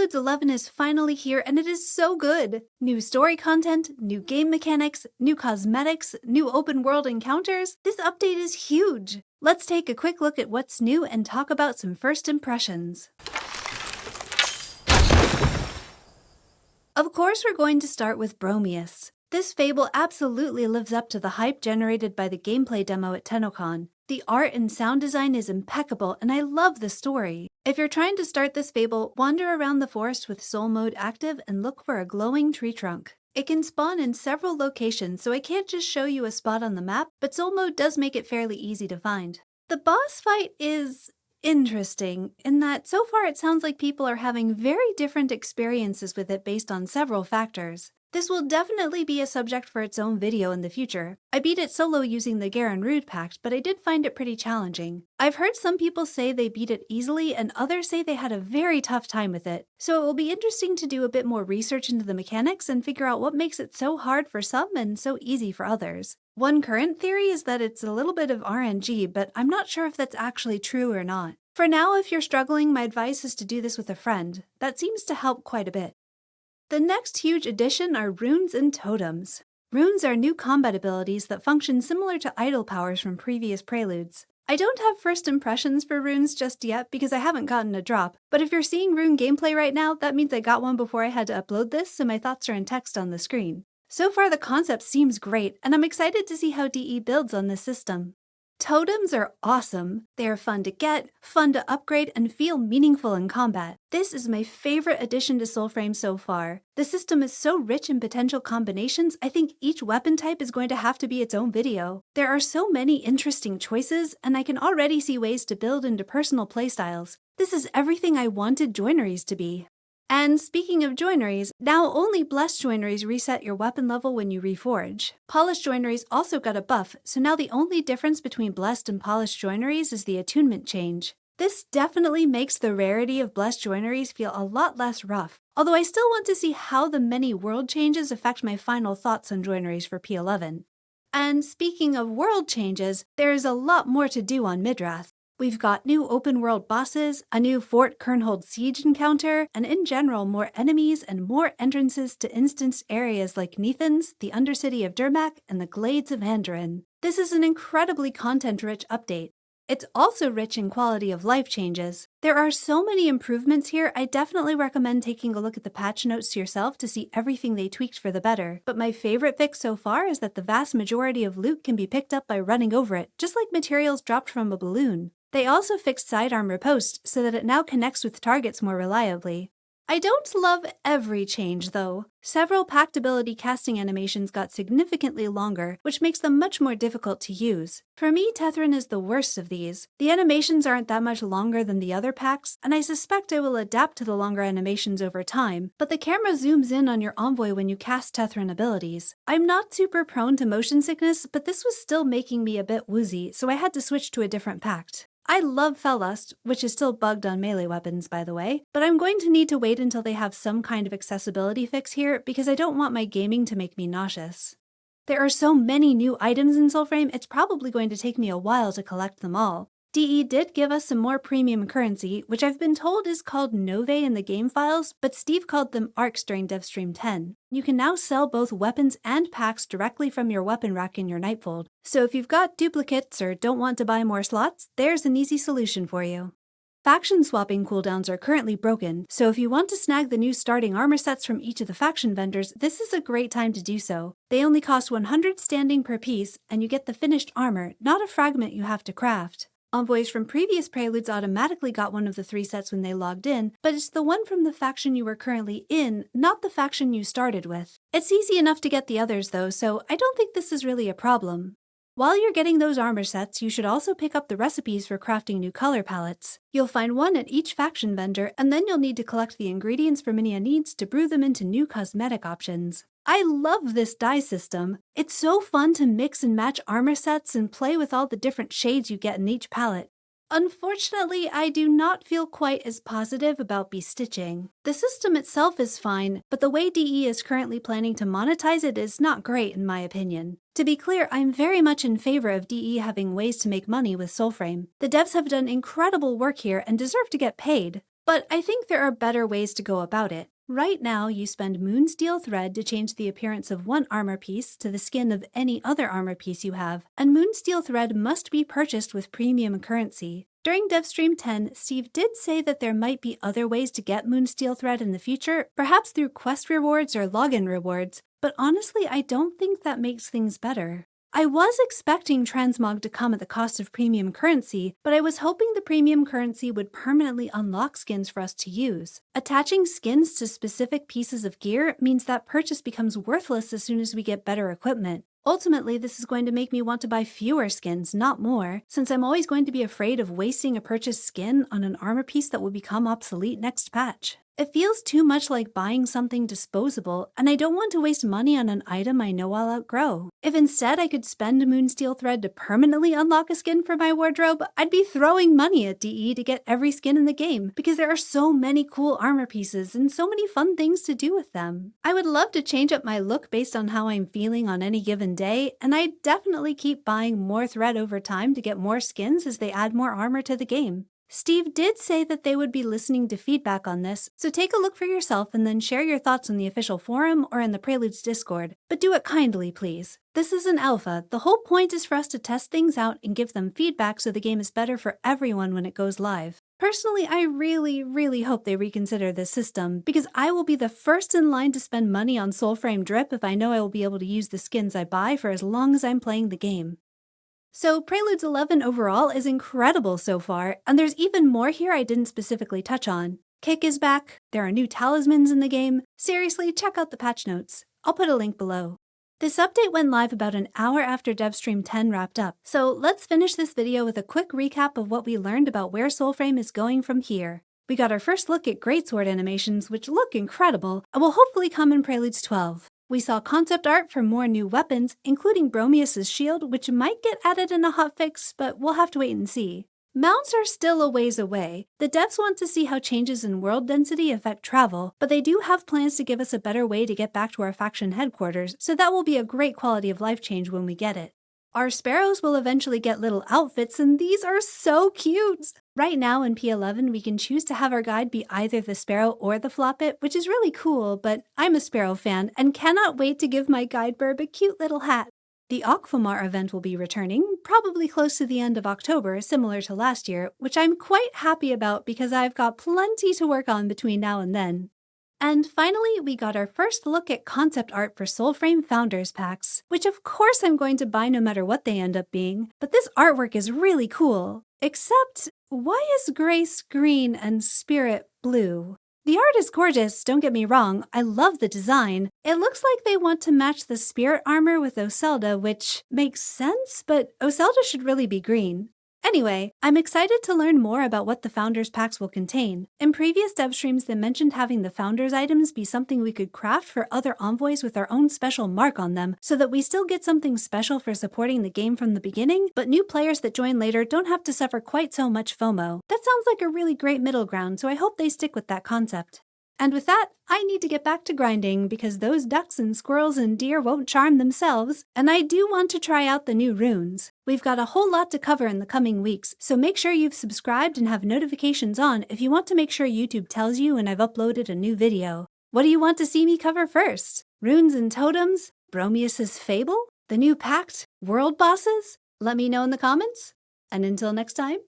Preludes 11 is finally here and it is so good! New story content, new game mechanics, new cosmetics, new open world encounters. This update is huge! Let's take a quick look at what's new and talk about some first impressions. Of course, we're going to start with Bromius. This fable absolutely lives up to the hype generated by the gameplay demo at TennoCon. The art and sound design is impeccable, and I love the story. If you're trying to start this fable, wander around the forest with Soul Mode active and look for a glowing tree trunk. It can spawn in several locations, so I can't just show you a spot on the map, but Soul Mode does make it fairly easy to find. The boss fight is interesting, in that so far it sounds like people are having very different experiences with it based on several factors. This will definitely be a subject for its own video in the future. I beat it solo using the Garen Rude Pact, but I did find it pretty challenging. I've heard some people say they beat it easily and others say they had a very tough time with it, so it will be interesting to do a bit more research into the mechanics and figure out what makes it so hard for some and so easy for others. One current theory is that it's a little bit of RNG, but I'm not sure if that's actually true or not. For now, if you're struggling, my advice is to do this with a friend. That seems to help quite a bit. The next huge addition are runes and totems. Runes are new combat abilities that function similar to idol powers from previous preludes. I don't have first impressions for runes just yet because I haven't gotten a drop, but if you're seeing rune gameplay right now, that means I got one before I had to upload this, so my thoughts are in text on the screen. So far the concept seems great, and I'm excited to see how DE builds on this system. Totems are awesome. They are fun to get, fun to upgrade, and feel meaningful in combat. This is my favorite addition to Soulframe so far. The system is so rich in potential combinations, I think each weapon type is going to have to be its own video. There are so many interesting choices, and I can already see ways to build into personal playstyles. This is everything I wanted joineries to be. And speaking of joineries, now only blessed joineries reset your weapon level when you reforge. Polished joineries also got a buff, so now the only difference between blessed and polished joineries is the attunement change. This definitely makes the rarity of blessed joineries feel a lot less rough, although I still want to see how the many world changes affect my final thoughts on joineries for P11. And speaking of world changes, there is a lot more to do on Midrath. We've got new open-world bosses, a new Fort Kernhold siege encounter, and in general more enemies and more entrances to instanced areas like Nethans, the Undercity of Durmak, and the Glades of Andoran. This is an incredibly content-rich update. It's also rich in quality of life changes. There are so many improvements here, I definitely recommend taking a look at the patch notes yourself to see everything they tweaked for the better. But my favorite fix so far is that the vast majority of loot can be picked up by running over it, just like materials dropped from a balloon. They also fixed side armor post so that it now connects with targets more reliably. I don't love every change though. Several packed ability casting animations got significantly longer, which makes them much more difficult to use. For me, Tethrin is the worst of these. The animations aren't that much longer than the other packs, and I suspect I will adapt to the longer animations over time, but the camera zooms in on your envoy when you cast Tethrin abilities. I'm not super prone to motion sickness, but this was still making me a bit woozy, so I had to switch to a different pact. I love Fellust, which is still bugged on melee weapons by the way, but I'm going to need to wait until they have some kind of accessibility fix here because I don't want my gaming to make me nauseous. There are so many new items in Soulframe, it's probably going to take me a while to collect them all. DE did give us some more premium currency, which I've been told is called Novae in the game files, but Steve called them Arcs during Devstream 10. You can now sell both weapons and packs directly from your weapon rack in your Nightfold, so if you've got duplicates or don't want to buy more slots, there's an easy solution for you. Faction swapping cooldowns are currently broken, so if you want to snag the new starting armor sets from each of the faction vendors, this is a great time to do so. They only cost 100 standing per piece, and you get the finished armor, not a fragment you have to craft. Envoys from previous preludes automatically got one of the 3 sets when they logged in, but it's the one from the faction you were currently in, not the faction you started with. It's easy enough to get the others though, so I don't think this is really a problem. While you're getting those armor sets, you should also pick up the recipes for crafting new color palettes. You'll find one at each faction vendor, and then you'll need to collect the ingredients Firminia needs to brew them into new cosmetic options. I love this dye system. It's so fun to mix and match armor sets and play with all the different shades you get in each palette. Unfortunately, I do not feel quite as positive about Bestitching. The system itself is fine, but the way DE is currently planning to monetize it is not great in my opinion. To be clear, I'm very much in favor of DE having ways to make money with Soulframe. The devs have done incredible work here and deserve to get paid. But I think there are better ways to go about it. Right now, you spend Moonsteel Thread to change the appearance of one armor piece to the skin of any other armor piece you have, and Moonsteel Thread must be purchased with premium currency. During Devstream 10, Steve did say that there might be other ways to get Moonsteel Thread in the future, perhaps through quest rewards or login rewards, but honestly, I don't think that makes things better. I was expecting transmog to come at the cost of premium currency, but I was hoping the premium currency would permanently unlock skins for us to use. Attaching skins to specific pieces of gear means that purchase becomes worthless as soon as we get better equipment. Ultimately, this is going to make me want to buy fewer skins, not more, since I'm always going to be afraid of wasting a purchased skin on an armor piece that will become obsolete next patch. It feels too much like buying something disposable, and I don't want to waste money on an item I know I'll outgrow. If instead I could spend Moonsteel Thread to permanently unlock a skin for my wardrobe, I'd be throwing money at DE to get every skin in the game, because there are so many cool armor pieces and so many fun things to do with them. I would love to change up my look based on how I'm feeling on any given day, and I'd definitely keep buying more thread over time to get more skins as they add more armor to the game. Steve did say that they would be listening to feedback on this, so take a look for yourself and then share your thoughts on the official forum or in the Preludes Discord. But do it kindly, please. This is an alpha. The whole point is for us to test things out and give them feedback so the game is better for everyone when it goes live. Personally, I really hope they reconsider this system, because I will be the first in line to spend money on Soulframe Drip if I know I will be able to use the skins I buy for as long as I'm playing the game. So Preludes 11 overall is incredible so far, and there's even more here I didn't specifically touch on. Kick is back, there are new talismans in the game. Seriously, check out the patch notes. I'll put a link below. This update went live about an hour after Devstream 10 wrapped up, so let's finish this video with a quick recap of what we learned about where Soulframe is going from here. We got our first look at greatsword animations, which look incredible, and will hopefully come in Preludes 12. We saw concept art for more new weapons, including Bromius' shield, which might get added in a hotfix, but we'll have to wait and see. Mounts are still a ways away. The devs want to see how changes in world density affect travel, but they do have plans to give us a better way to get back to our faction headquarters, so that will be a great quality of life change when we get it. Our sparrows will eventually get little outfits, and these are so cute! Right now in P11, we can choose to have our guide be either the sparrow or the floppet, which is really cool, but I'm a sparrow fan and cannot wait to give my guide burb a cute little hat. The Aquamar event will be returning, probably close to the end of October, similar to last year, which I'm quite happy about because I've got plenty to work on between now and then. And finally, we got our first look at concept art for Soulframe Founders Packs, which of course I'm going to buy no matter what they end up being, but this artwork is really cool. Except, why is Grace green and Spirit blue? The art is gorgeous, don't get me wrong, I love the design. It looks like they want to match the Spirit armor with Oselda, which makes sense, but Oselda should really be green. Anyway, I'm excited to learn more about what the Founders Packs will contain. In previous dev streams, they mentioned having the Founders items be something we could craft for other envoys with our own special mark on them, so that we still get something special for supporting the game from the beginning, but new players that join later don't have to suffer quite so much FOMO. That sounds like a really great middle ground, so I hope they stick with that concept. And with that, I need to get back to grinding because those ducks and squirrels and deer won't charm themselves, and I do want to try out the new runes. We've got a whole lot to cover in the coming weeks, so make sure you've subscribed and have notifications on if you want to make sure YouTube tells you when I've uploaded a new video. What do you want to see me cover first? Runes and totems? Bromius' fable? The new pact? World bosses? Let me know in the comments. And until next time,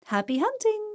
happy hunting!